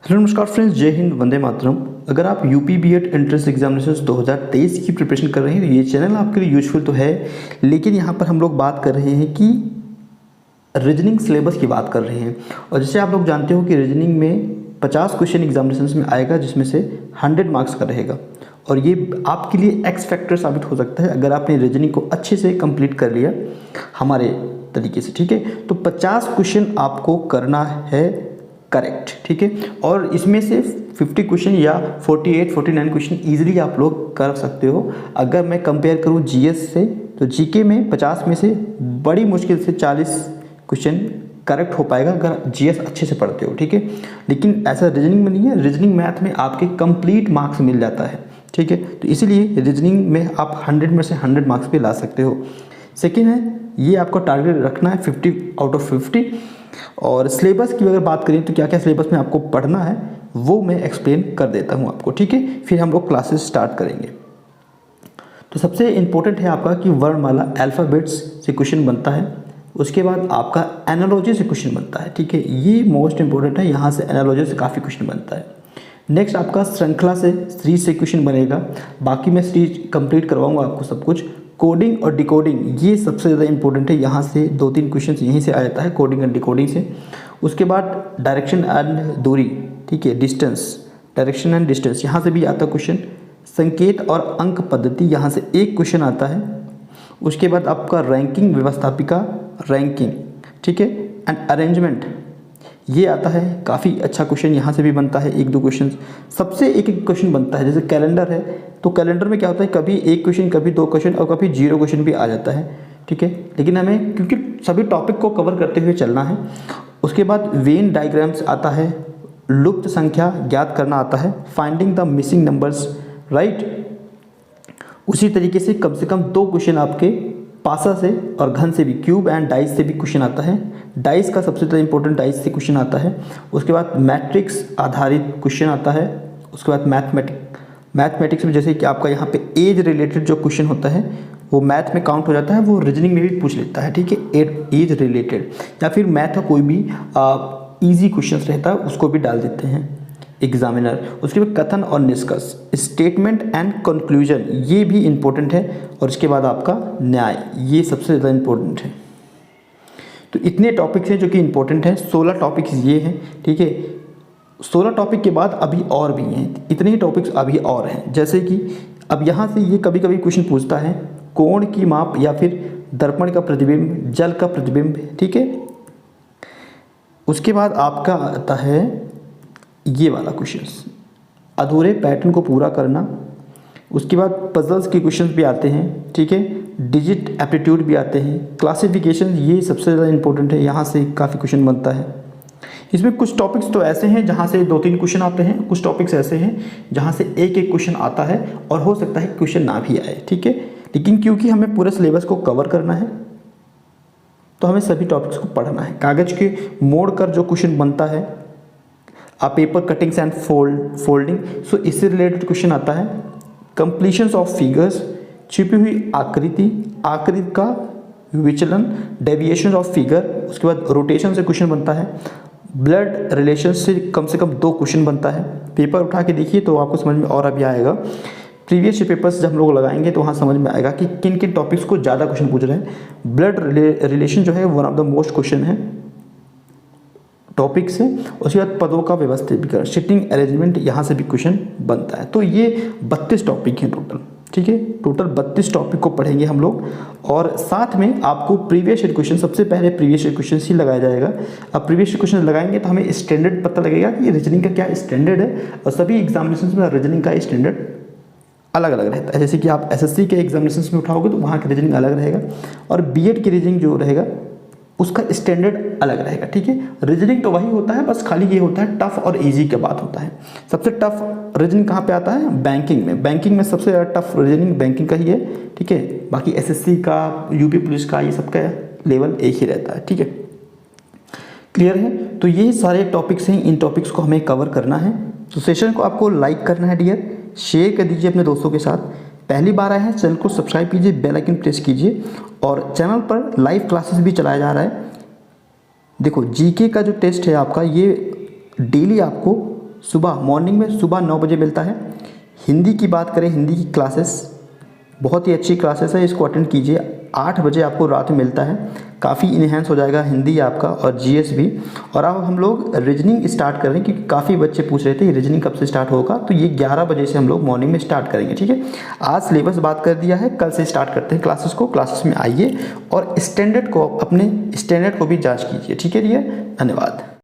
Hello नमस्कार friends, जय हिंद, वंदे मातरम। अगर आप यूपी बीएड एंट्रेंस एग्जामिनेशन 2023 की प्रिपरेशन कर रहे हैं तो ये चैनल आपके लिए यूजफुल तो है, लेकिन यहाँ पर हम लोग बात कर रहे हैं कि रीजनिंग सिलेबस की बात कर रहे हैं। और जैसे आप लोग जानते हो कि रीजनिंग में 50 क्वेश्चन एग्जामिनेशन में आएगा, जिसमें से 100 मार्क्स का रहेगा। और ये आपके लिए एक्स फैक्टर साबित हो सकता है अगर आपने रीजनिंग को अच्छे से कंप्लीट कर लिया हमारे तरीके से, ठीक है। तो 50 क्वेश्चन आपको करना है करेक्ट, ठीक है। और इसमें से 50 क्वेश्चन या 48-49 क्वेश्चन ईजिली आप लोग कर सकते हो। अगर मैं कंपेयर करूँ जीएस से, तो जीके में 50 में से बड़ी मुश्किल से 40 क्वेश्चन करेक्ट हो पाएगा अगर जीएस अच्छे से पढ़ते हो, ठीक है। लेकिन ऐसा रीजनिंग में नहीं है। रीजनिंग मैथ में आपके कंप्लीट मार्क्स मिल जाता है, ठीक है। तो इसीलिए रीजनिंग में आप 100 में से 100 मार्क्स भी ला सकते हो। सेकेंड है, ये आपको टारगेट रखना है 50 आउट ऑफ 50। और सिलेबस की अगर बात करें तो क्या क्या सिलेबस में आपको पढ़ना है वो मैं एक्सप्लेन कर देता हूँ आपको, ठीक है। फिर हम लोग क्लासेस स्टार्ट करेंगे। तो सबसे इम्पोर्टेंट है आपका कि वर्णमाला अल्फ़ाबेट्स से क्वेश्चन बनता है। उसके बाद आपका एनालॉजी से क्वेश्चन बनता है, ठीक है। ये मोस्ट इंपॉर्टेंट है, यहाँ से एनालॉजी से काफ़ी क्वेश्चन बनता है। नेक्स्ट आपका श्रृंखला से सीरीज से क्वेश्चन बनेगा। बाकी मैं सीरीज कंप्लीट करवाऊँगा आपको सब कुछ। कोडिंग और डिकोडिंग ये सबसे ज़्यादा इंपॉर्टेंट है, यहाँ से 2-3 क्वेश्चन यहीं से आ जाता है, कोडिंग और डिकोडिंग से। उसके बाद डायरेक्शन एंड दूरी, ठीक है, डिस्टेंस, डायरेक्शन एंड डिस्टेंस, यहाँ से भी आता है क्वेश्चन। संकेत और अंक पद्धति, यहाँ से एक क्वेश्चन आता है। उसके बाद आपका रैंकिंग, व्यवस्थापिका रैंकिंग, ठीक है, एंड अरेंजमेंट, ये आता है। काफ़ी अच्छा क्वेश्चन यहाँ से भी बनता है, 1-2 क्वेश्चन सबसे एक क्वेश्चन बनता है। जैसे कैलेंडर है तो कैलेंडर में क्या होता है, कभी 1 क्वेश्चन, कभी 2 क्वेश्चन और कभी 0 क्वेश्चन भी आ जाता है, ठीक है। लेकिन हमें क्योंकि सभी टॉपिक को कवर करते हुए चलना है। उसके बाद वेन डायग्राम्स आता है, लुप्त संख्या ज्ञात करना आता है, finding the missing numbers, right. उसी तरीके से कम 2 क्वेश्चन आपके पासा से और घन से भी, क्यूब एंड डाइस से भी क्वेश्चन आता है। डाइस का सबसे ज़्यादा इंपॉर्टेंट डाइस से क्वेश्चन आता है। उसके बाद मैट्रिक्स आधारित क्वेश्चन आता है। उसके बाद मैथमेटिक्स में जैसे कि आपका यहाँ पे एज रिलेटेड जो क्वेश्चन होता है वो मैथ में काउंट हो जाता है, वो रीजनिंग में भी पूछ लेता है, ठीक है। एज रिलेटेड या फिर मैथ का कोई भी ईजी क्वेश्चन रहता है उसको भी डाल देते हैं एग्जामिनर। उसके बाद कथन और निष्कर्ष, स्टेटमेंट एंड कंक्लूजन, ये भी इम्पोर्टेंट है। और उसके बाद आपका न्याय, ये सबसे ज़्यादा इम्पोर्टेंट है। तो इतने टॉपिक्स हैं जो कि इम्पोर्टेंट है। 16 टॉपिक्स ये हैं, ठीक है। 16 टॉपिक के बाद अभी और भी हैं, इतने ही टॉपिक्स अभी और हैं। जैसे कि अब यहाँ से ये कभी कभी क्वेश्चन पूछता है कोण की माप या फिर दर्पण का प्रतिबिंब, जल का प्रतिबिंब, ठीक है। उसके बाद आपका आता है ये वाला क्वेश्चन, अधूरे पैटर्न को पूरा करना। उसके बाद पजल्स के क्वेश्चंस भी आते हैं, ठीक है। डिजिट एप्टीट्यूड भी आते हैं। क्लासिफिकेशन, ये सबसे ज़्यादा इंपॉर्टेंट है, यहाँ से काफ़ी क्वेश्चन बनता है। इसमें कुछ टॉपिक्स तो ऐसे हैं जहाँ से 2-3 क्वेश्चन आते हैं, कुछ टॉपिक्स ऐसे हैं जहाँ से एक क्वेश्चन आता है और हो सकता है क्वेश्चन ना भी आए, ठीक है। लेकिन क्योंकि हमें पूरे सिलेबस को कवर करना है तो हमें सभी टॉपिक्स को पढ़ना है। कागज़ के मोड़ कर जो क्वेश्चन बनता है, पेपर कटिंग्स एंड फोल्डिंग, सो इससे रिलेटेड क्वेश्चन आता है। कंप्लीशंस ऑफ फिगर्स, छिपी हुई आकृति का विचलन, डेविएशन ऑफ फिगर। उसके बाद रोटेशन से क्वेश्चन बनता है। ब्लड रिलेशन से कम 2 क्वेश्चन बनता है। पेपर उठा के देखिए तो आपको समझ में और अभी आएगा। प्रीवियस पेपर्स जब हम लोग लगाएंगे तो वहाँ समझ में आएगा कि किन किन टॉपिक्स को ज़्यादा क्वेश्चन पूछ रहे हैं। ब्लड रिलेशन जो है one of the most question है टॉपिक से। उसके बाद पदों का व्यवस्थीकरण, सिटिंग अरेंजमेंट, यहाँ से भी क्वेश्चन बनता है। तो ये 32 टॉपिक हैं टोटल, ठीक है। टोटल 32 टॉपिक को पढ़ेंगे हम लोग। और साथ में आपको प्रीवियस ईयर क्वेश्चन, सबसे पहले प्रीवियस ईयर क्वेश्चन ही लगाया जाएगा। अब प्रीवियस ईयर क्वेश्चन लगाएंगे तो हमें स्टैंडर्ड पता लगेगा कि रीजनिंग का क्या स्टैंडर्ड है। और सभी एग्जामिनेशन में रीजनिंग का स्टैंडर्ड अलग अलग रहता है। जैसे कि आप एसएससी के एग्जामिनेशन में उठाओगे तो वहाँ का रीजनिंग अलग रहेगा और बीएड की रीजनिंग जो रहेगा उसका स्टैंडर्ड अलग रहेगा, ठीक है। रीजनिंग तो वही होता है, बस खाली ये होता है टफ और इजी की बात होता है। सबसे टफ रीजनिंग कहाँ पे आता है, बैंकिंग में। बैंकिंग में सबसे ज़्यादा टफ रीजनिंग बैंकिंग का ही है, ठीक है। बाकी एसएससी का, यूपी पुलिस का, ये सबका लेवल एक ही रहता है, ठीक है। क्लियर है। तो ये सारे टॉपिक्स हैं, इन टॉपिक्स को हमें कवर करना है। तो सेशन को आपको लाइक करना है डियर, शेयर कर दीजिए अपने दोस्तों के साथ। पहली बार आए हैं चैनल को सब्सक्राइब कीजिए, बेल आइकन प्रेस कीजिए। और चैनल पर लाइव क्लासेस भी चलाया जा रहा है। देखो जीके का जो टेस्ट है आपका, ये डेली आपको सुबह मॉर्निंग में सुबह 9 बजे मिलता है। हिंदी की बात करें, हिंदी की क्लासेस बहुत ही अच्छी क्लासेस है, इसको अटेंड कीजिए। 8 बजे आपको रात में मिलता है, काफ़ी इन्हेंस हो जाएगा हिंदी आपका और जीएस भी। और अब हम लोग रीजनिंग स्टार्ट कर रहे हैं क्योंकि काफ़ी बच्चे पूछ रहे थे रीजनिंग कब से स्टार्ट होगा, तो ये 11 बजे से हम लोग मॉर्निंग में स्टार्ट करेंगे। ठीक है, आज सिलेबस बात कर दिया है, कल से स्टार्ट करते हैं क्लासेस को। क्लासेस में आइए और स्टैंडर्ड को, अपने स्टैंडर्ड को भी जाँच कीजिए। ठीक है, धन्यवाद।